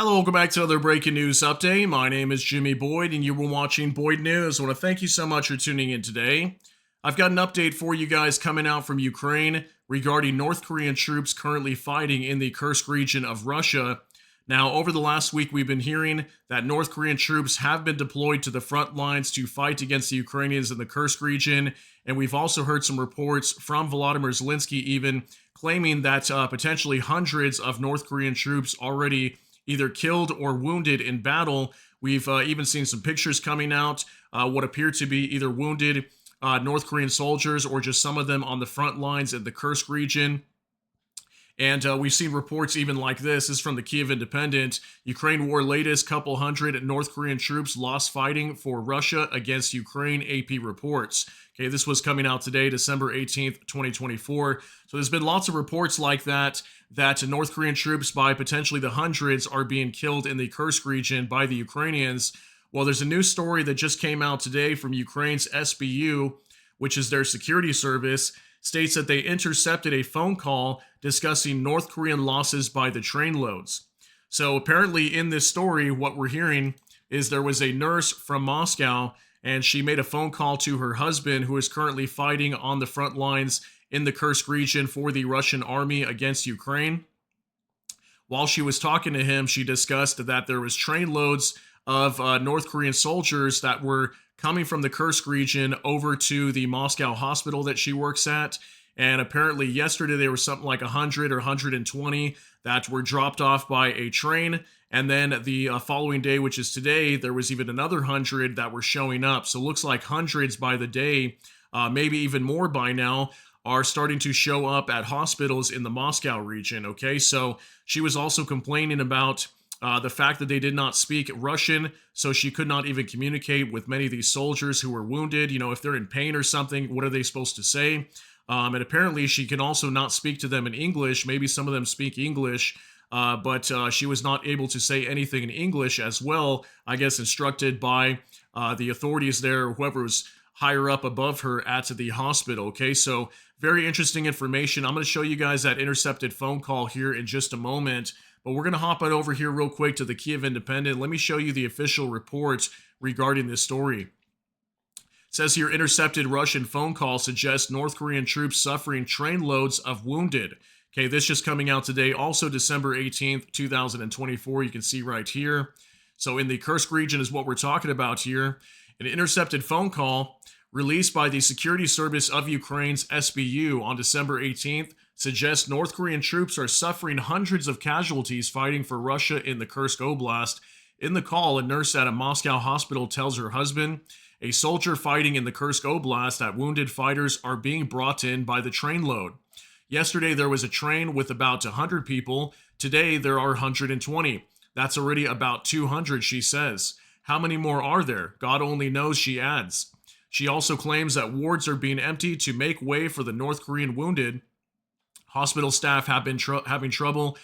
Hello, welcome back to another breaking news update. My name is Jimmy Boyd, and you were watching Boyd News. I want to thank you so much for tuning in today. I've got an update for you guys coming out from Ukraine regarding North Korean troops currently fighting in the Kursk region of Russia. Now, over the last week, we've been hearing that North Korean troops have been deployed to the front lines to fight against the Ukrainians in the Kursk region. And we've also heard some reports from Volodymyr Zelensky even claiming that potentially hundreds of North Korean troops already either killed or wounded in battle. We've even seen some pictures coming out, what appear to be either wounded North Korean soldiers or just some of them on the front lines in the Kursk region. And we've seen reports even like this. This is from the Kiev Independent. Ukraine war latest, couple hundred North Korean troops lost fighting for Russia against Ukraine, AP reports. Okay, this was coming out today, December 18th, 2024. So there's been lots of reports like that North Korean troops by potentially the hundreds are being killed in the Kursk region by the Ukrainians. Well, there's a new story that just came out today from Ukraine's SBU, which is their security service, states that they intercepted a phone call discussing North Korean losses by the Trainloads. So apparently in this story, what we're hearing is there was a nurse from Moscow, and she made a phone call to her husband, who is currently fighting on the front lines in the Kursk region for the Russian army against Ukraine. While she was talking to him, she discussed that there was trainloads of North Korean soldiers that were coming from the Kursk region over to the Moscow hospital that she works at. And apparently yesterday there was something like 100 or 120 that were dropped off by a train. And then the following day, which is today, there was even another 100 that were showing up. So it looks like hundreds by the day, maybe even more by now, are starting to show up at hospitals in the Moscow region. Okay, so she was also complaining about the fact that they did not speak Russian, so she could not even communicate with many of these soldiers who were wounded. You know, if they're in pain or something, what are they supposed to say? And apparently she can also not speak to them in English. Maybe some of them speak English, but she was not able to say anything in English as well, I guess instructed by the authorities there, or whoever was higher up above her at the hospital. Okay, so very interesting information. I'm going to show you guys that intercepted phone call here in just a moment. But we're going to hop on over here real quick to the Kiev Independent. Let me show you the official reports regarding this story. It says here, intercepted Russian phone call suggests North Korean troops suffering trainloads of wounded. Okay, this just coming out today, also December 18th, 2024. You can see right here. So in the Kursk region is what we're talking about here. An intercepted phone call released by the security service of Ukraine's SBU on December 18th suggests North Korean troops are suffering hundreds of casualties fighting for Russia in the Kursk Oblast. In the call, a nurse at a Moscow hospital tells her husband a soldier fighting in the Kursk Oblast that wounded fighters are being brought in by the trainload. Yesterday, there was a train with about 100 people. Today, there are 120. That's already about 200, she says. How many more are there? God only knows, she adds. She also claims that wards are being emptied to make way for the North Korean wounded. Hospital staff have been having trouble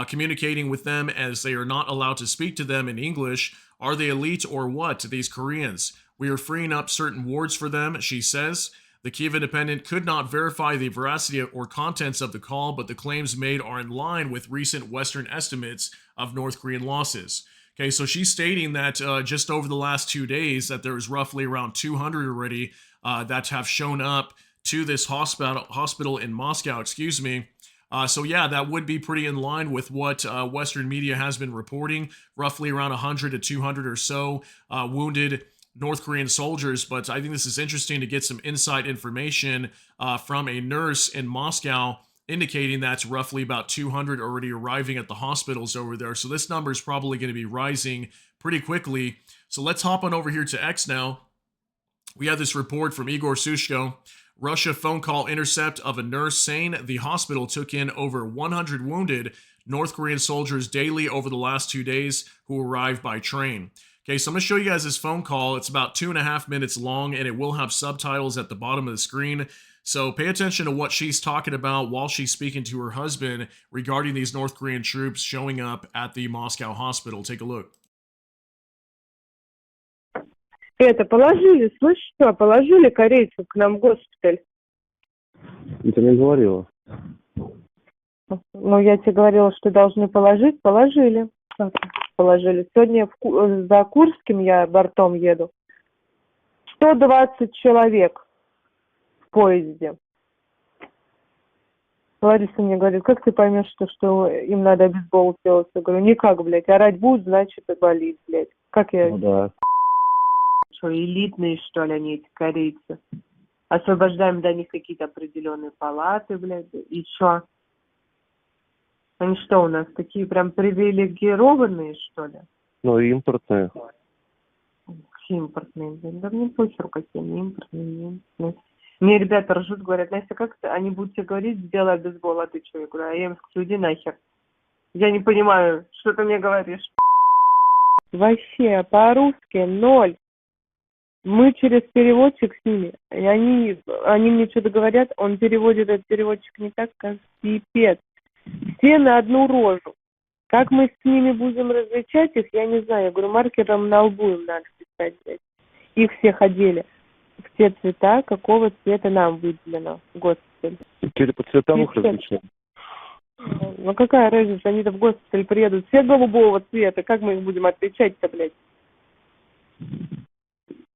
communicating with them as they are not allowed to speak to them in English. Are they elite or what, these Koreans? We are freeing up certain wards for them, she says. The Kiev Independent could not verify the veracity or contents of the call, but the claims made are in line with recent Western estimates of North Korean losses. Okay, so she's stating that just over the last 2 days that there is roughly around 200 already that have shown up to this hospital in Moscow, So yeah, that would be pretty in line with what Western media has been reporting, roughly around 100 to 200 or so wounded North Korean soldiers. But I think this is interesting to get some inside information from a nurse in Moscow indicating that's roughly about 200 already arriving at the hospitals over there. So this number is probably going to be rising pretty quickly. So let's hop on over here to X now. We have this report from Igor Sushko. Russia phone call intercept of a nurse saying the hospital took in over 100 wounded North Korean soldiers daily over the last 2 days who arrived by train. Okay, so I'm going to show you guys this phone call. It's about 2.5 minutes long, and it will have subtitles at the bottom of the screen. So pay attention to what she's talking about while she's speaking to her husband regarding these North Korean troops showing up at the Moscow hospital. Take a look. Это положили, слышь, что, положили корейцев к нам в госпиталь. Ты не говорила. Ну, я тебе говорила, что должны положить, положили. Положили. Сегодня за Курским я бортом еду. 120 человек в поезде. Лариса мне говорит, как ты поймешь, что им надо бейсбол делать? Я говорю, никак, блядь, орать будут, значит и болит, блядь. Как я... Ну да. Что, элитные, что ли, они, эти корейцы? Освобождаем для них какие-то определенные палаты, блядь, и что? Они что, у нас такие прям привилегированные, что ли? Ну, импортные. Импортные, блин. Да мне похер, какие они импортные, не импортные. Мне ребята ржут, говорят, Настя, как ты? Они будут тебе говорить, сделай бейсбол, а ты что? Я говорю, а я им скажу, иди нахер. Я не понимаю, что ты мне говоришь. Вообще, по-русски ноль. Мы через переводчик с ними. И они мне что-то говорят, он переводит, этот переводчик не так, как пипец. Все на одну рожу. Как мы с ними будем различать их, я не знаю. Я говорю, маркером на лбу им надо писать, блядь. Их всех одели в те цвета, какого цвета нам выделено в госпиталь. Теперь по цветам их различаем. Ну какая разница, они-то в госпиталь приедут все голубого цвета, как мы их будем отличать-то, блядь?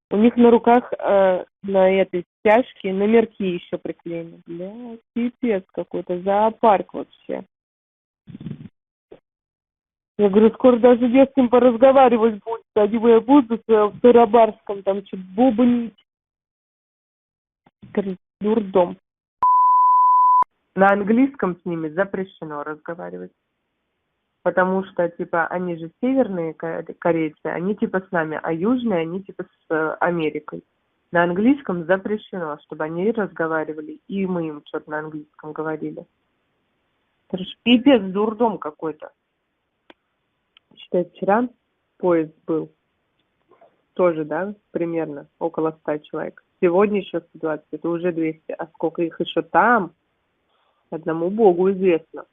У них на руках на этой стяжке номерки еще приклеены. Блядь, пипец какой-то, зоопарк вообще. Я говорю, скоро даже не с кем поразговаривать будет. Они будут в Тарабарском там что-то бубнить. Дурдом. На английском с ними запрещено разговаривать. Потому что, типа, они же северные корейцы, они типа с нами, а южные, они типа с Америкой. На английском запрещено, чтобы они разговаривали, и мы им что-то на английском говорили. Это же пипец, дурдом какой-то. Считай, вчера поезд был. Тоже, да, примерно, около 100 человек. Сегодня еще 120, это уже 200. А сколько их еще там, одному богу известно.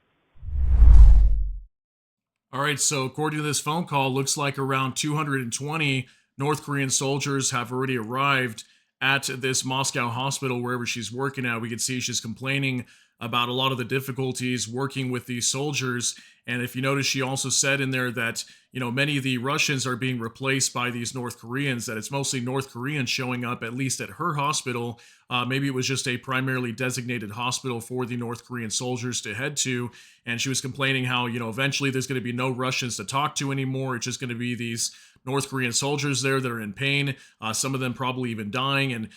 All right, so according to this phone call, looks like around 220 North Korean soldiers have already arrived at this Moscow hospital, wherever she's working at. We can see she's complaining about a lot of the difficulties working with these soldiers. And if you notice, she also said in there that, many of the Russians are being replaced by these North Koreans, that it's mostly North Koreans showing up, at least at her hospital. Maybe it was just a primarily designated hospital for the North Korean soldiers to head to. And she was complaining how, eventually there's going to be no Russians to talk to anymore. It's just going to be these North Korean soldiers there that are in pain, some of them probably even dying. And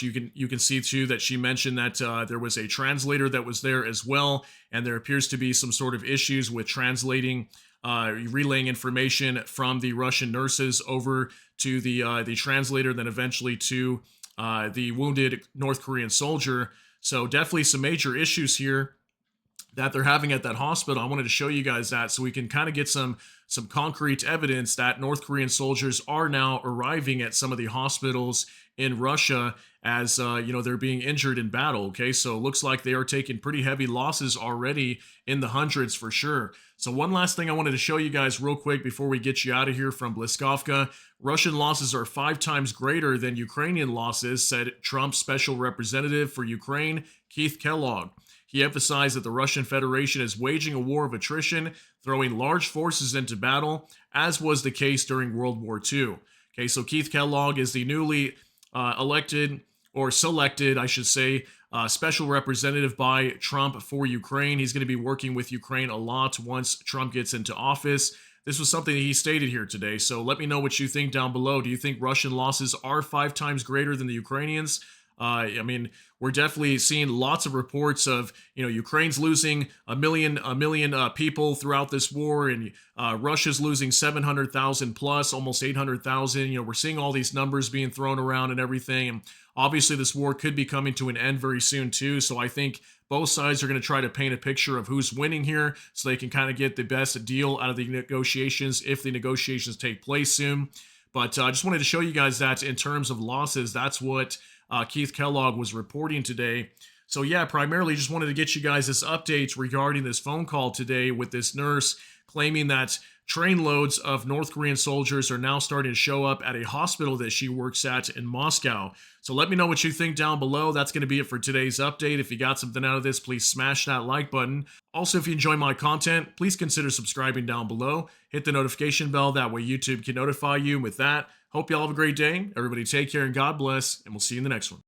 you can see too that she mentioned that there was a translator that was there as well, and there appears to be some sort of issues with translating, relaying information from the Russian nurses over to the translator, then eventually to the wounded North Korean soldier. So definitely some major issues here that they're having at that hospital. I wanted to show you guys that so we can kind of get some concrete evidence that North Korean soldiers are now arriving at some of the hospitals in Russia as they're being injured in battle. Okay, so it looks like they are taking pretty heavy losses already, in the hundreds for sure. So one last thing I wanted to show you guys real quick before we get you out of here from Bliskovka. Russian losses are 5 times greater than Ukrainian losses, said Trump's special representative for Ukraine, Keith Kellogg. He emphasized that the Russian Federation is waging a war of attrition, throwing large forces into battle, as was the case during World War II. Okay, so Keith Kellogg is the newly selected, I should say, special representative by Trump for Ukraine. He's going to be working with Ukraine a lot once Trump gets into office. This was something that he stated here today. So let me know what you think down below. Do you think Russian losses are 5 times greater than the Ukrainians? We're definitely seeing lots of reports of, Ukraine's losing a million people throughout this war, and Russia's losing 700,000 plus, almost 800,000. We're seeing all these numbers being thrown around and everything. And obviously this war could be coming to an end very soon too. So I think both sides are going to try to paint a picture of who's winning here so they can kind of get the best deal out of the negotiations if the negotiations take place soon. But I just wanted to show you guys that in terms of losses, that's what Keith Kellogg was reporting today. So yeah, primarily just wanted to get you guys this update regarding this phone call today with this nurse claiming that Trainloads of North Korean soldiers are now starting to show up at a hospital that she works at in Moscow. So let me know what you think down below. That's going to be it for today's update. If you got something out of this, please smash that like button. Also, if you enjoy my content, please consider subscribing down below. Hit the notification bell. That way YouTube can notify you. And with that, hope you all have a great day. Everybody take care and God bless. And we'll see you in the next one.